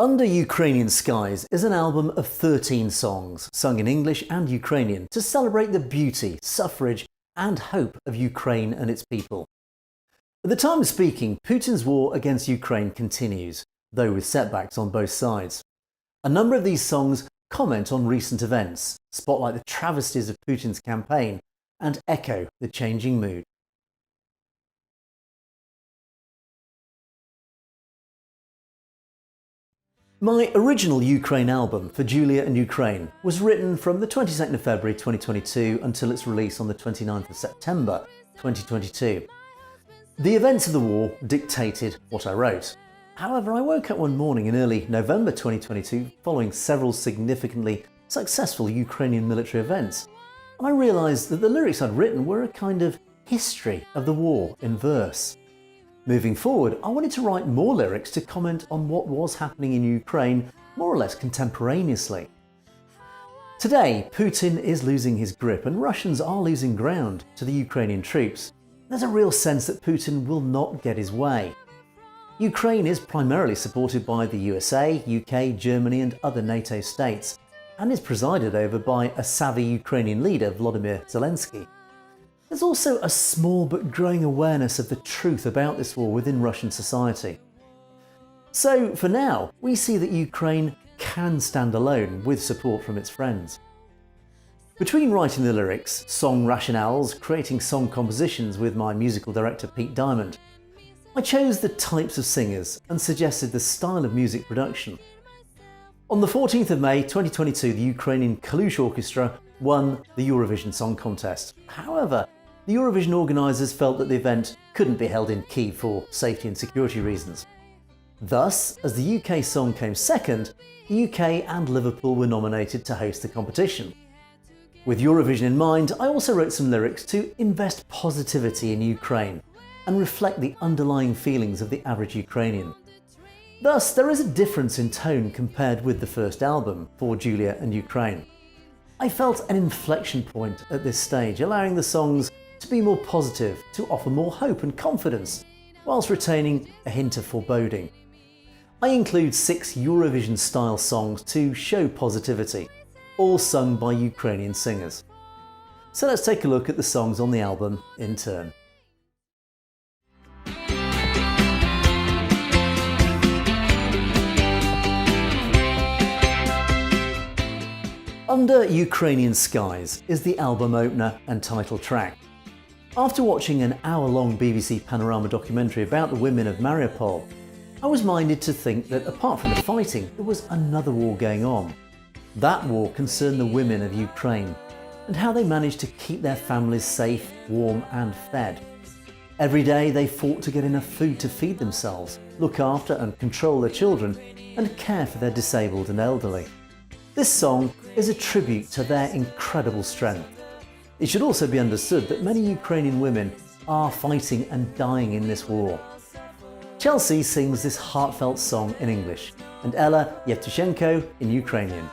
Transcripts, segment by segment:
Under Ukrainian Skies is an album of 13 songs, sung in English and Ukrainian, to celebrate the beauty, suffrage and hope of Ukraine and its people. At the time of speaking, Putin's war against Ukraine continues, though with setbacks on both sides. A number of these songs comment on recent events, spotlight the travesties of Putin's campaign, and echo the changing mood. My original Ukraine album, For Julia and Ukraine, was written from the 22nd of February 2022 until its release on the 29th of September 2022. The events of the war dictated what I wrote. However, I woke up one morning in early November 2022 following several significantly successful Ukrainian military events, and I realised that the lyrics I'd written were a kind of history of the war in verse. Moving forward, I wanted to write more lyrics to comment on what was happening in Ukraine more or less contemporaneously. Today, Putin is losing his grip and Russians are losing ground to the Ukrainian troops. There's a real sense that Putin will not get his way. Ukraine is primarily supported by the USA, UK, Germany and other NATO states, and is presided over by a savvy Ukrainian leader, Volodymyr Zelensky. There's also a small but growing awareness of the truth about this war within Russian society. So for now, we see that Ukraine can stand alone with support from its friends. Between writing the lyrics, song rationales, creating song compositions with my musical director Pete Diamond, I chose the types of singers and suggested the style of music production. On the 14th of May 2022, the Ukrainian Kalush Orchestra won the Eurovision Song Contest. However, the Eurovision organisers felt that the event couldn't be held in Kyiv for safety and security reasons. Thus, as the UK song came second, the UK and Liverpool were nominated to host the competition. With Eurovision in mind, I also wrote some lyrics to invest positivity in Ukraine and reflect the underlying feelings of the average Ukrainian. Thus, there is a difference in tone compared with the first album, For Julia and Ukraine. I felt an inflection point at this stage, allowing the songs to be more positive, to offer more hope and confidence, whilst retaining a hint of foreboding. I include 6 Eurovision-style songs to show positivity, all sung by Ukrainian singers. So let's take a look at the songs on the album in turn. Under Ukrainian Skies is the album opener and title track. After watching an hour-long BBC Panorama documentary about the women of Mariupol, I was minded to think that apart from the fighting, there was another war going on. That war concerned the women of Ukraine and how they managed to keep their families safe, warm and fed. Every day they fought to get enough food to feed themselves, look after and control their children and care for their disabled and elderly. This song is a tribute to their incredible strength. It should also be understood that many Ukrainian women are fighting and dying in this war. Chelsea sings this heartfelt song in English and Ella Yevtushenko in Ukrainian.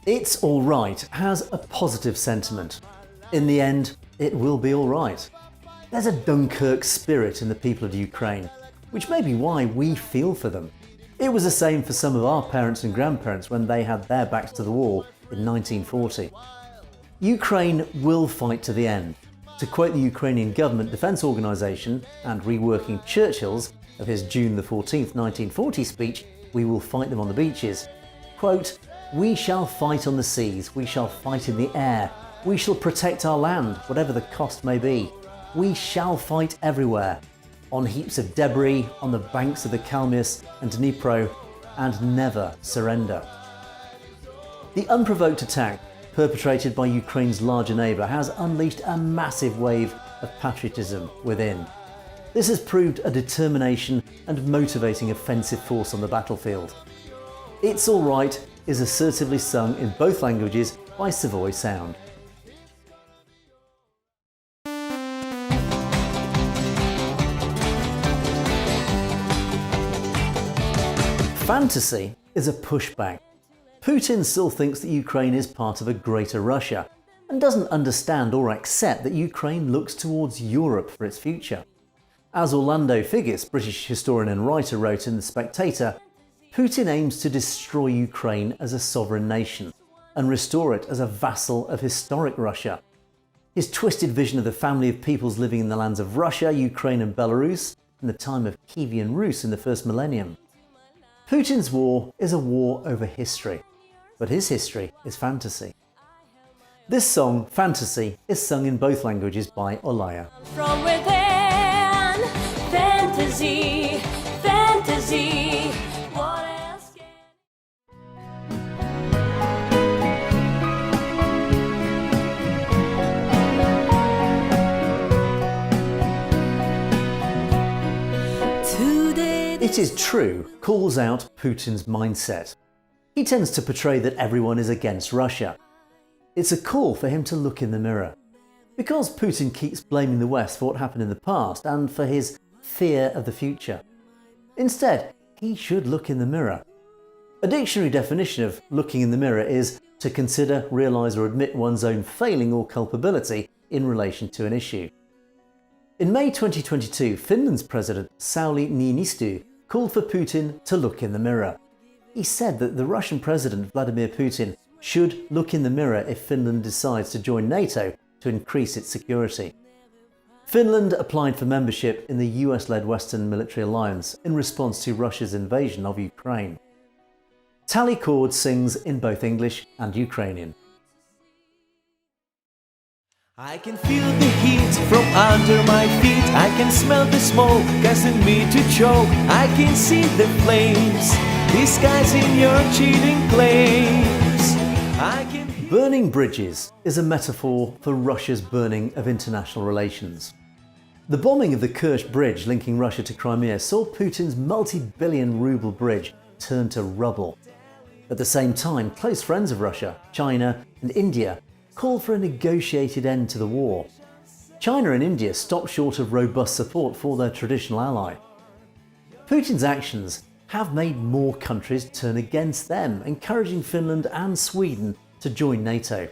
It's Alright has a positive sentiment. In the end, it will be alright. There's a Dunkirk spirit in the people of Ukraine, which may be why we feel for them. It was the same for some of our parents and grandparents when they had their backs to the wall in 1940. Ukraine will fight to the end. To quote the Ukrainian Government Defence Organisation and reworking Churchill's of his June the 14th 1940 speech, "We will fight them on the beaches," quote, "We shall fight on the seas, we shall fight in the air, we shall protect our land, whatever the cost may be. We shall fight everywhere, on heaps of debris, on the banks of the Kalmius and Dnipro, and never surrender." The unprovoked attack perpetrated by Ukraine's larger neighbour has unleashed a massive wave of patriotism within. This has proved a determination and motivating offensive force on the battlefield. It's Alright is assertively sung in both languages by Savoy Sound. Fantasy is a pushback. Putin still thinks that Ukraine is part of a greater Russia and doesn't understand or accept that Ukraine looks towards Europe for its future. As Orlando Figgis, British historian and writer, wrote in The Spectator, Putin aims to destroy Ukraine as a sovereign nation and restore it as a vassal of historic Russia. His twisted vision of the family of peoples living in the lands of Russia, Ukraine and Belarus in the time of Kievan Rus in the first millennium. Putin's war is a war over history, but his history is fantasy. This song, Fantasy, is sung in both languages by Olaya. From within, fantasy, fantasy. What else can... It Is True calls out Putin's mindset. He tends to portray that everyone is against Russia. It's a call for him to look in the mirror. Because Putin keeps blaming the West for what happened in the past and for his fear of the future. Instead, he should look in the mirror. A dictionary definition of looking in the mirror is to consider, realise or admit one's own failing or culpability in relation to an issue. In May 2022, Finland's President Sauli Niinistö called for Putin to look in the mirror. He said that the Russian President Vladimir Putin should look in the mirror if Finland decides to join NATO to increase its security. Finland applied for membership in the US-led Western Military Alliance in response to Russia's invasion of Ukraine. Tally Cord sings in both English and Ukrainian. I can feel the heat from under my feet. I can smell the smoke causing me to choke. I can see the flames disguising your cheating claims. Burning bridges is a metaphor for Russia's burning of international relations. The bombing of the Kerch Bridge linking Russia to Crimea saw Putin's multi-billion ruble bridge turn to rubble. At the same time, close friends of Russia, China and India, called for a negotiated end to the war. China and India stopped short of robust support for their traditional ally. Putin's actions have made more countries turn against them, encouraging Finland and Sweden to join NATO.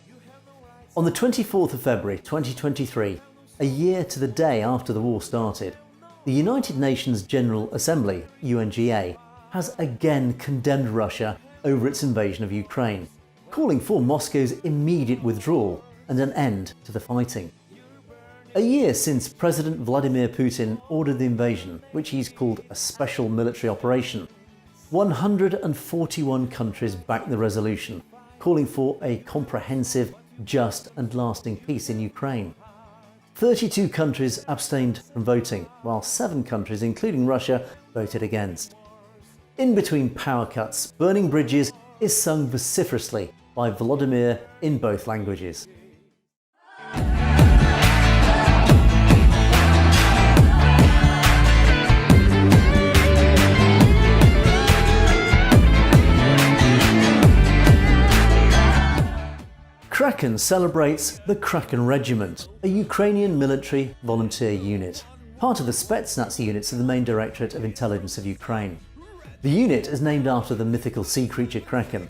On the 24th of February 2023, a year to the day after the war started, the United Nations General Assembly, UNGA, has again condemned Russia over its invasion of Ukraine, calling for Moscow's immediate withdrawal and an end to the fighting. A year since President Vladimir Putin ordered the invasion, which he's called a special military operation, 141 countries backed the resolution, calling for a comprehensive, just and lasting peace in Ukraine. 32 countries abstained from voting, while 7 countries, including Russia, voted against. In between power cuts, Burning Bridges is sung vociferously by Volodymyr in both languages. Kraken celebrates the Kraken Regiment, a Ukrainian military volunteer unit, part of the Spetsnaz units of the main Directorate of Intelligence of Ukraine. The unit is named after the mythical sea creature Kraken.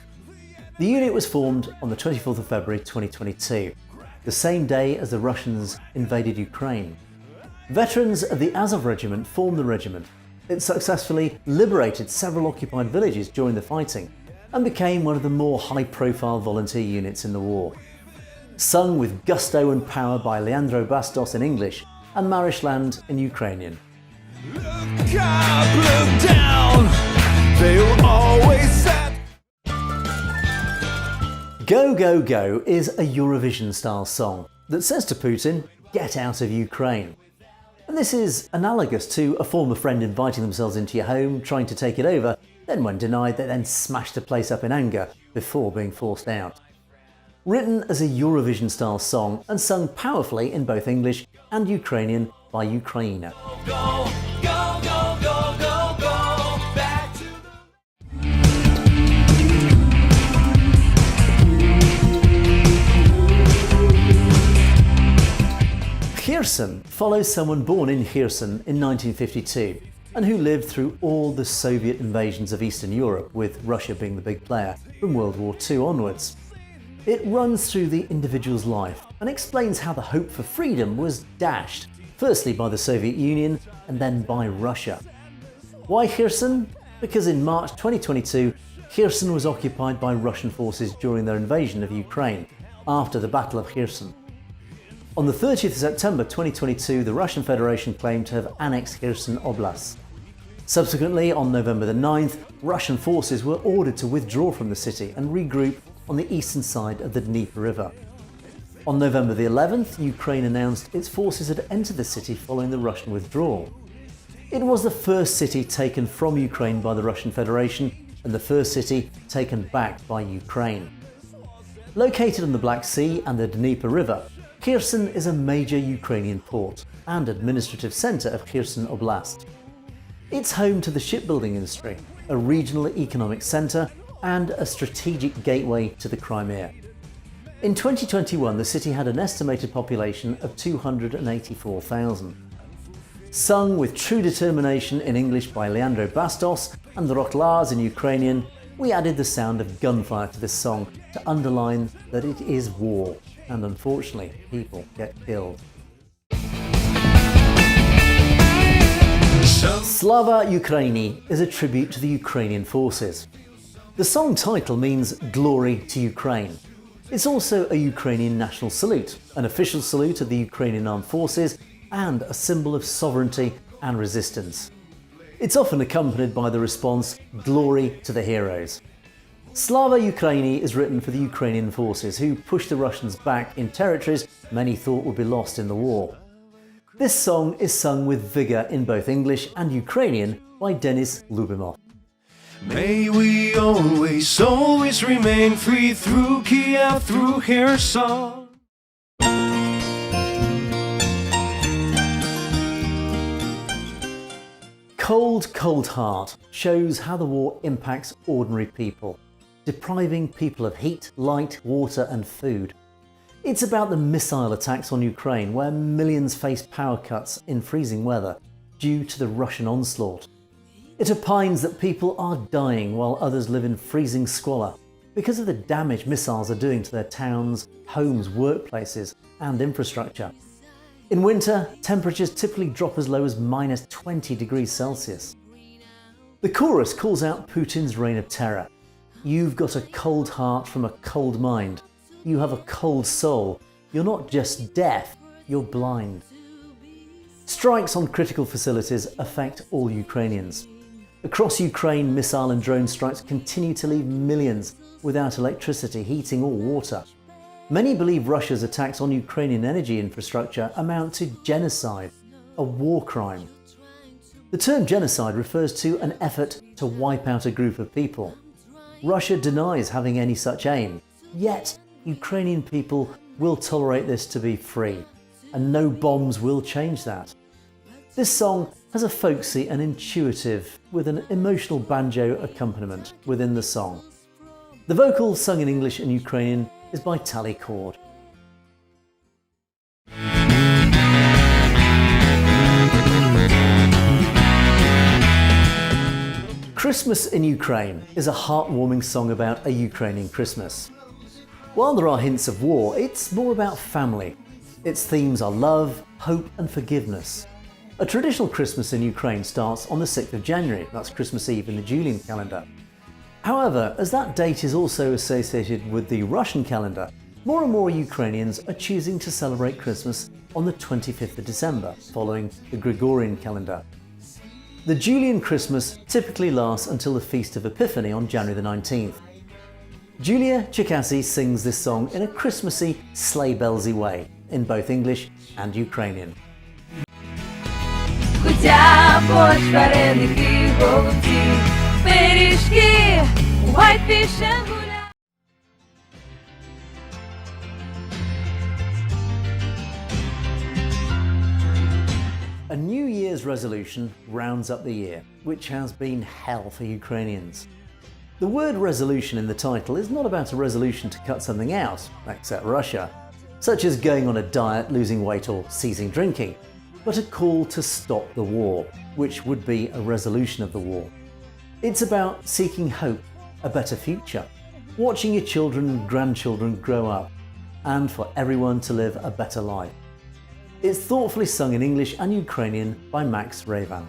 The unit was formed on the 24th of February 2022, the same day as the Russians invaded Ukraine. Veterans of the Azov Regiment formed the regiment. It successfully liberated several occupied villages during the fighting and became one of the more high-profile volunteer units in the war. Sung with gusto and power by Leandro Bastos in English and Marish Land in Ukrainian. Look up, look down, they'll always set. Go Go Go is a Eurovision-style song that says to Putin, get out of Ukraine. And this is analogous to a former friend inviting themselves into your home, trying to take it over, then when denied, they then smashed the place up in anger before being forced out. Written as a Eurovision-style song and sung powerfully in both English and Ukrainian by Ukraina. Go, go, go, go, go, go, back to Kherson follows someone born in Kherson in 1952 and who lived through all the Soviet invasions of Eastern Europe, with Russia being the big player, from World War II onwards. It runs through the individual's life and explains how the hope for freedom was dashed, firstly by the Soviet Union and then by Russia. Why Kherson? Because in March 2022, Kherson was occupied by Russian forces during their invasion of Ukraine, after the Battle of Kherson. On the 30th of September 2022, the Russian Federation claimed to have annexed Kherson Oblast. Subsequently, on November the 9th, Russian forces were ordered to withdraw from the city and regroup on the eastern side of the Dnieper River. On November the 11th, Ukraine announced its forces had entered the city following the Russian withdrawal. It was the first city taken from Ukraine by the Russian Federation and the first city taken back by Ukraine. Located on the Black Sea and the Dnieper River, Kherson is a major Ukrainian port and administrative centre of Kherson Oblast. It's home to the shipbuilding industry, a regional economic centre and a strategic gateway to the Crimea. In 2021, the city had an estimated population of 284,000. Sung with true determination in English by Leandro Bastos and the Rokhlars in Ukrainian, we added the sound of gunfire to this song to underline that it is war, and unfortunately, people get killed. Slava Ukraini is a tribute to the Ukrainian forces. The song title means Glory to Ukraine. It's also a Ukrainian national salute, an official salute of the Ukrainian armed forces and a symbol of sovereignty and resistance. It's often accompanied by the response, Glory to the heroes. Slava Ukraini is written for the Ukrainian forces who pushed the Russians back in territories many thought would be lost in the war. This song is sung with vigour in both English and Ukrainian by Denis Lubimov. May we always, always remain free through Kiev, through Kherson. Cold, Cold Heart shows how the war impacts ordinary people, depriving people of heat, light, water and food. It's about the missile attacks on Ukraine, where millions face power cuts in freezing weather due to the Russian onslaught. It opines that people are dying while others live in freezing squalor because of the damage missiles are doing to their towns, homes, workplaces and infrastructure. In winter, temperatures typically drop as low as -20 degrees Celsius. The chorus calls out Putin's reign of terror. You've got a cold heart from a cold mind. You have a cold soul. You're not just deaf, you're blind. Strikes on critical facilities affect all Ukrainians. Across Ukraine, missile and drone strikes continue to leave millions without electricity, heating or water. Many believe Russia's attacks on Ukrainian energy infrastructure amount to genocide, a war crime. The term genocide refers to an effort to wipe out a group of people. Russia denies having any such aim, yet Ukrainian people will tolerate this to be free, and no bombs will change that. This song has a folksy and intuitive, with an emotional banjo accompaniment within the song. The vocals, sung in English and Ukrainian, is by Tally Cord. Christmas in Ukraine is a heartwarming song about a Ukrainian Christmas. While there are hints of war, it's more about family. Its themes are love, hope and forgiveness. A traditional Christmas in Ukraine starts on the 6th of January, that's Christmas Eve in the Julian calendar. However, as that date is also associated with the Russian calendar, more and more Ukrainians are choosing to celebrate Christmas on the 25th of December, following the Gregorian calendar. The Julian Christmas typically lasts until the Feast of Epiphany on January the 19th. Julia Chikasi sings this song in a Christmassy, sleigh bellsy way, in both English and Ukrainian. Кутя, борщ, вареники, голубці, пиріжки, white fish and гуля. A New Year's resolution rounds up the year, which has been hell for Ukrainians. The word resolution in the title is not about a resolution to cut something out, except Russia, such as going on a diet, losing weight or ceasing drinking, but a call to stop the war, which would be a resolution of the war. It's about seeking hope, a better future. watching your children and grandchildren grow up, and for everyone to live a better life. It's thoughtfully sung in English and Ukrainian by Max Ravan.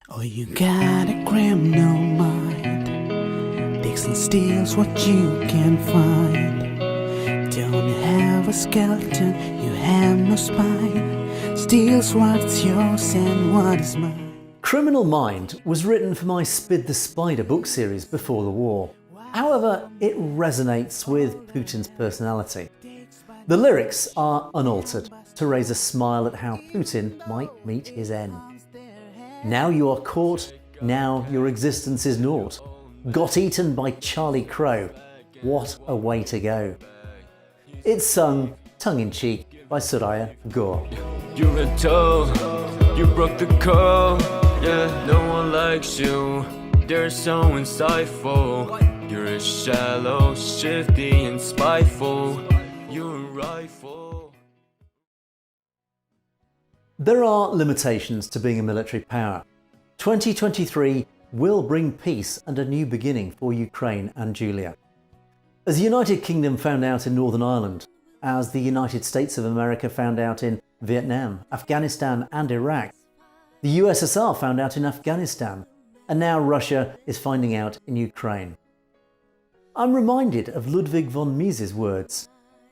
Oh, you got a criminal mind, digs and steals what you can find. Don't have a skeleton, you have no spine. Steals what's yours and what is mine. Criminal Mind was written for my Spid the Spider book series before the war. However, it resonates with Putin's personality. The lyrics are unaltered to raise a smile at how Putin might meet his end. Now you are caught, now your existence is naught. Got eaten by Charlie Crow, what a way to go. It's sung tongue-in-cheek by Soraya Gore. You're a toad, you broke the code. Yeah, no one likes you, they're so insightful. You're a shallow, shifty and spiteful. You're a rifle. There are limitations to being a military power. 2023 will bring peace and a new beginning for Ukraine and Julia. As the United Kingdom found out in Northern Ireland, as the United States of America found out in Vietnam, Afghanistan and Iraq, the USSR found out in Afghanistan, and now Russia is finding out in Ukraine. I'm reminded of Ludwig von Mises' words: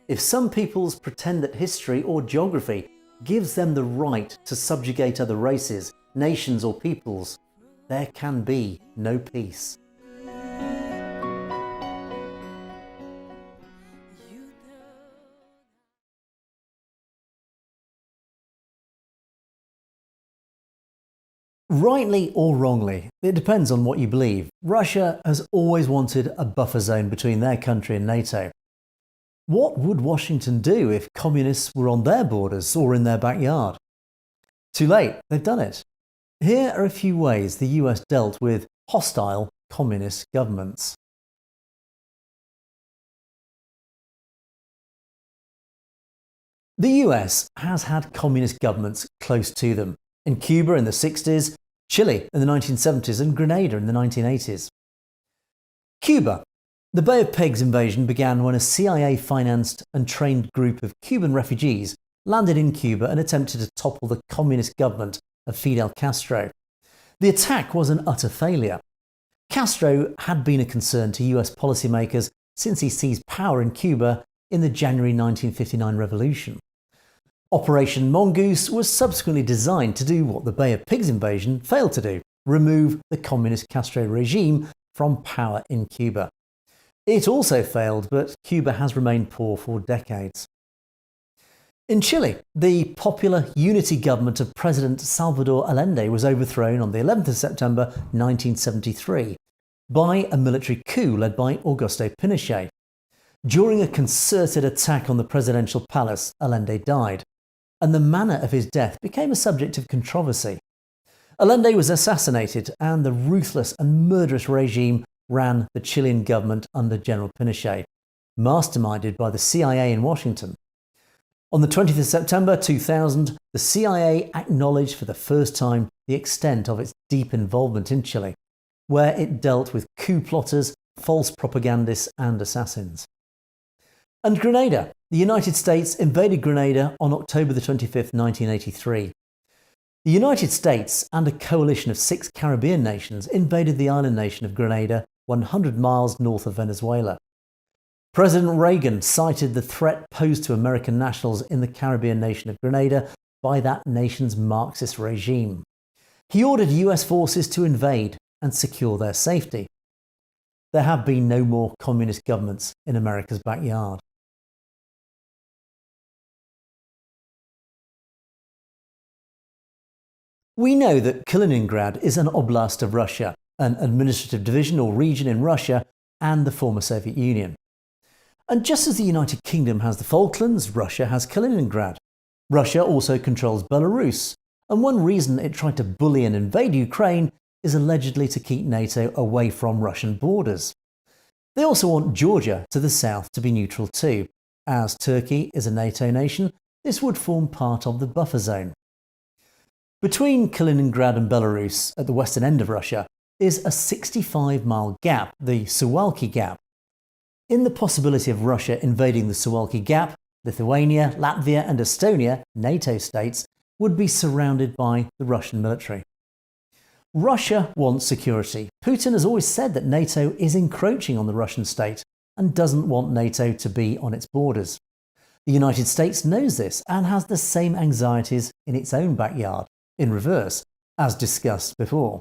if some peoples pretend that history or geography gives them the right to subjugate other races, nations or peoples, there can be no peace. Rightly or wrongly, it depends on what you believe, Russia has always wanted a buffer zone between their country and NATO. What would Washington do if communists were on their borders or in their backyard? Too late, they've done it. Here are a few ways the US dealt with hostile communist governments. The US has had communist governments close to them. In Cuba in the 60s, Chile in the 1970s and Grenada in the 1980s. Cuba. The Bay of Pigs invasion began when a CIA-financed and trained group of Cuban refugees landed in Cuba and attempted to topple the communist government of Fidel Castro. The attack was an utter failure. Castro had been a concern to US policymakers since he seized power in Cuba in the January 1959 revolution. Operation Mongoose was subsequently designed to do what the Bay of Pigs invasion failed to do: remove the communist Castro regime from power in Cuba. It also failed, but Cuba has remained poor for decades. In Chile, the popular unity government of President Salvador Allende was overthrown on the 11th of September 1973 by a military coup led by Augusto Pinochet. During a concerted attack on the presidential palace, Allende died, and the manner of his death became a subject of controversy. Allende was assassinated, and the ruthless and murderous regime ran the Chilean government under General Pinochet, masterminded by the CIA in Washington. On the 20th of September 2000, the CIA acknowledged for the first time the extent of its deep involvement in Chile, where it dealt with coup plotters, false propagandists and assassins. And Grenada. The United States invaded Grenada on October the 25th, 1983. The United States and a coalition of 6 Caribbean nations invaded the island nation of Grenada, 100 miles north of Venezuela. President Reagan cited the threat posed to American nationals in the Caribbean nation of Grenada by that nation's Marxist regime. He ordered US forces to invade and secure their safety. There have been no more communist governments in America's backyard. We know that Kaliningrad is an oblast of Russia, an administrative division or region in Russia and the former Soviet Union. And just as the United Kingdom has the Falklands, Russia has Kaliningrad. Russia also controls Belarus, and one reason it tried to bully and invade Ukraine is allegedly to keep NATO away from Russian borders. They also want Georgia to the south to be neutral too. As Turkey is a NATO nation, this would form part of the buffer zone. Between Kaliningrad and Belarus, at the western end of Russia, is a 65-mile gap, the Suwalki Gap. In the possibility of Russia invading the Suwalki Gap, Lithuania, Latvia and Estonia, NATO states, would be surrounded by the Russian military. Russia wants security. Putin has always said that NATO is encroaching on the Russian state and doesn't want NATO to be on its borders. The United States knows this and has the same anxieties in its own backyard, in reverse, as discussed before.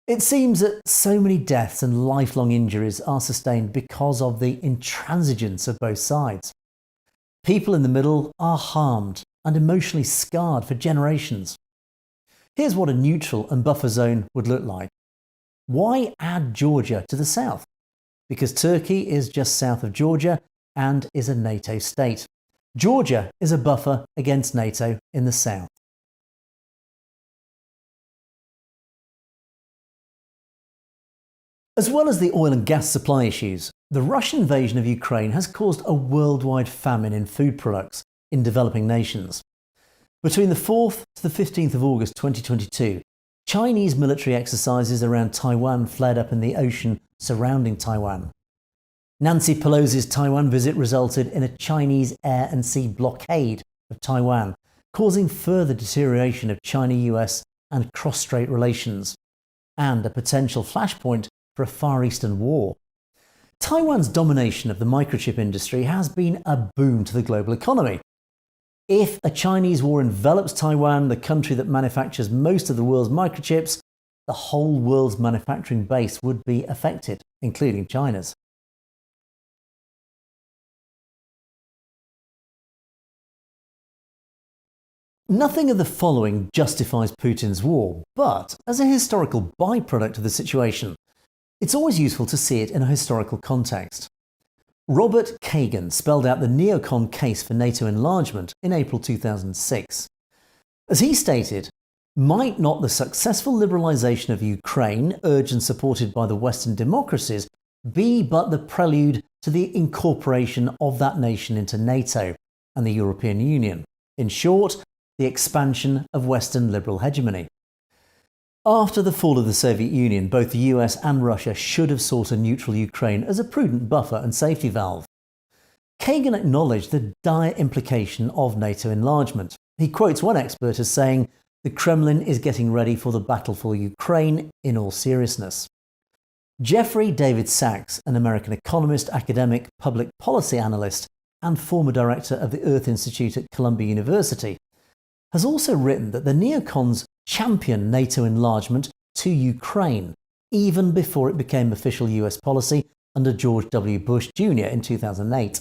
It seems that so many deaths and lifelong injuries are sustained because of the intransigence of both sides. People in the middle are harmed and emotionally scarred for generations. Here's what a neutral and buffer zone would look like. Why add Georgia to the south? Because Turkey is just south of Georgia and is a NATO state. Georgia is a buffer against NATO in the south. As well as the oil and gas supply issues, the Russian invasion of Ukraine has caused a worldwide famine in food products in developing nations. Between the 4th to the 15th of August 2022, Chinese military exercises around Taiwan flared up in the ocean surrounding Taiwan. Nancy Pelosi's Taiwan visit resulted in a Chinese air and sea blockade of Taiwan, causing further deterioration of China-US and cross-strait relations, and a potential flashpoint for a Far Eastern war. Taiwan's domination of the microchip industry has been a boon to the global economy. If a Chinese war envelops Taiwan, the country that manufactures most of the world's microchips, the whole world's manufacturing base would be affected, including China's. Nothing of the following justifies Putin's war, but as a historical byproduct of the situation, it's always useful to see it in a historical context. Robert Kagan spelled out the neocon case for NATO enlargement in April 2006. As he stated, might not the successful liberalisation of Ukraine, urged and supported by the Western democracies, be but the prelude to the incorporation of that nation into NATO and the European Union? In short, the expansion of Western liberal hegemony. After the fall of the Soviet Union, both the US and Russia should have sought a neutral Ukraine as a prudent buffer and safety valve. Kagan acknowledged the dire implication of NATO enlargement. He quotes one expert as saying, "The Kremlin is getting ready for the battle for Ukraine in all seriousness." Jeffrey David Sachs, an American economist, academic, public policy analyst, and former director of the Earth Institute at Columbia University, has also written that the neocons championed NATO enlargement to Ukraine, even before it became official US policy under George W. Bush Jr. in 2008.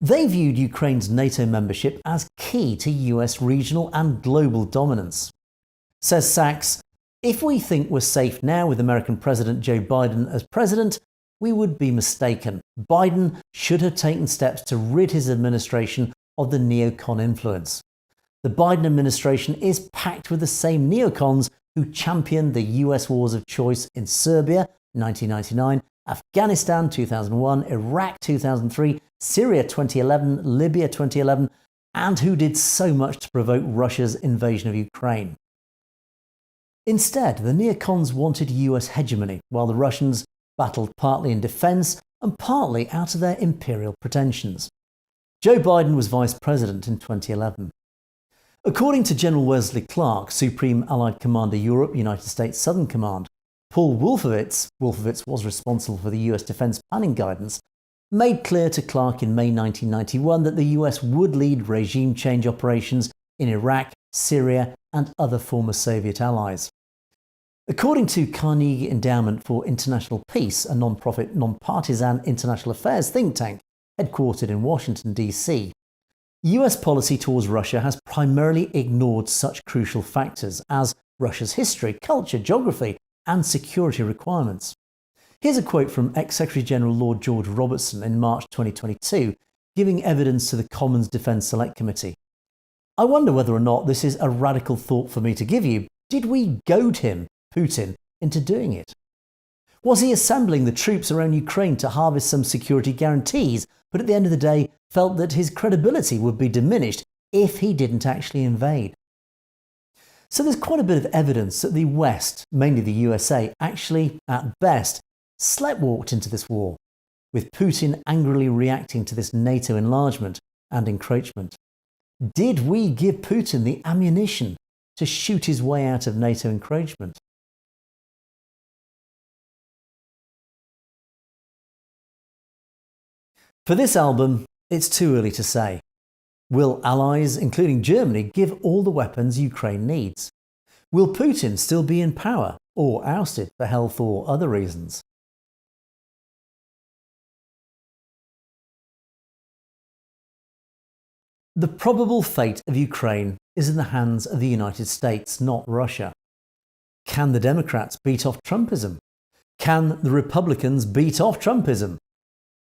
They viewed Ukraine's NATO membership as key to US regional and global dominance. Says Sachs, "If we think we're safe now with American President Joe Biden as president, we would be mistaken. Biden should have taken steps to rid his administration of the neocon influence. The Biden administration is packed with the same neocons who championed the US wars of choice in Serbia 1999, Afghanistan 2001, Iraq 2003, Syria 2011, Libya 2011, and who did so much to provoke Russia's invasion of Ukraine." Instead, the neocons wanted US hegemony, while the Russians battled partly in defence and partly out of their imperial pretensions. Joe Biden was vice president in 2011. According to General Wesley Clark, Supreme Allied Commander Europe, United States Southern Command, Paul Wolfowitz was responsible for the US defence planning guidance, made clear to Clark in May 1991 that the US would lead regime change operations in Iraq, Syria and other former Soviet allies. According to Carnegie Endowment for International Peace, a non-profit, non-partisan international affairs think tank headquartered in Washington, D.C., US policy towards Russia has primarily ignored such crucial factors as Russia's history, culture, geography, and security requirements. Here's a quote from ex-Secretary General Lord George Robertson in March 2022, giving evidence to the Commons Defence Select Committee. "I wonder whether or not this is a radical thought for me to give you. Did we goad him, Putin, into doing it? Was he assembling the troops around Ukraine to harvest some security guarantees, but at the end of the day felt that his credibility would be diminished if he didn't actually invade?" So there's quite a bit of evidence that the West, mainly the USA, actually, at best, sleptwalked into this war, with Putin angrily reacting to this NATO enlargement and encroachment. Did we give Putin the ammunition to shoot his way out of NATO encroachment? For this album, it's too early to say. Will allies, including Germany, give all the weapons Ukraine needs? Will Putin still be in power or ousted for health or other reasons? The probable fate of Ukraine is in the hands of the United States, not Russia. Can the Democrats beat off Trumpism? Can the Republicans beat off Trumpism?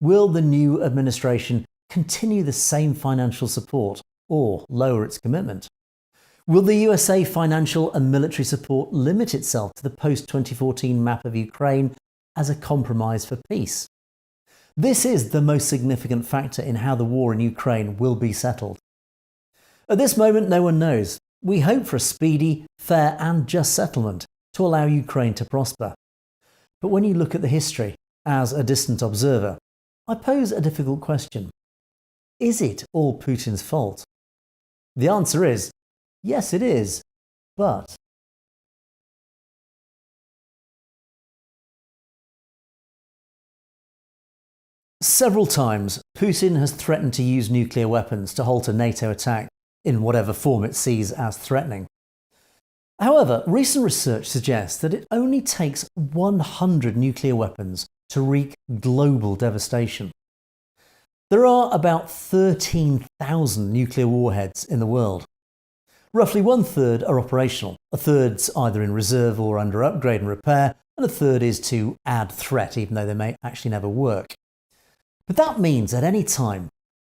Will the new administration continue the same financial support or lower its commitment? Will the USA financial and military support limit itself to the post-2014 map of Ukraine as a compromise for peace? This is the most significant factor in how the war in Ukraine will be settled. At this moment, no one knows. We hope for a speedy, fair and just settlement to allow Ukraine to prosper. But when you look at the history, as a distant observer, I pose a difficult question. Is it all Putin's fault? The answer is, yes it is, but... Several times, Putin has threatened to use nuclear weapons to halt a NATO attack in whatever form it sees as threatening. However, recent research suggests that it only takes 100 nuclear weapons to wreak global devastation. There are about 13,000 nuclear warheads in the world. Roughly 1/3 are operational, a third's either in reserve or under upgrade and repair, and a third is to add threat, even though they may actually never work. But that means at any time,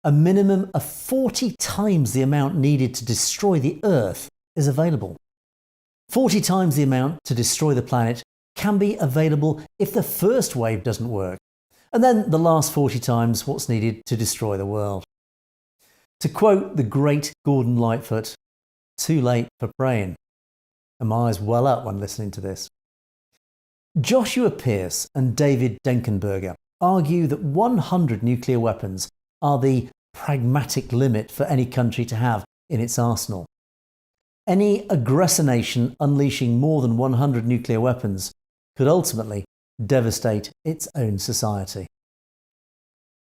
a minimum of 40 times the amount needed to destroy the Earth is available. 40 times the amount to destroy the planet can be available if the first wave doesn't work, and then the last 40 times what's needed to destroy the world. To quote the great Gordon Lightfoot, too late for praying. And my eyes well up when listening to this. Joshua Pearce and David Denkenberger argue that 100 nuclear weapons are the pragmatic limit for any country to have in its arsenal. Any aggressor nation unleashing more than 100 nuclear weapons could ultimately devastate its own society.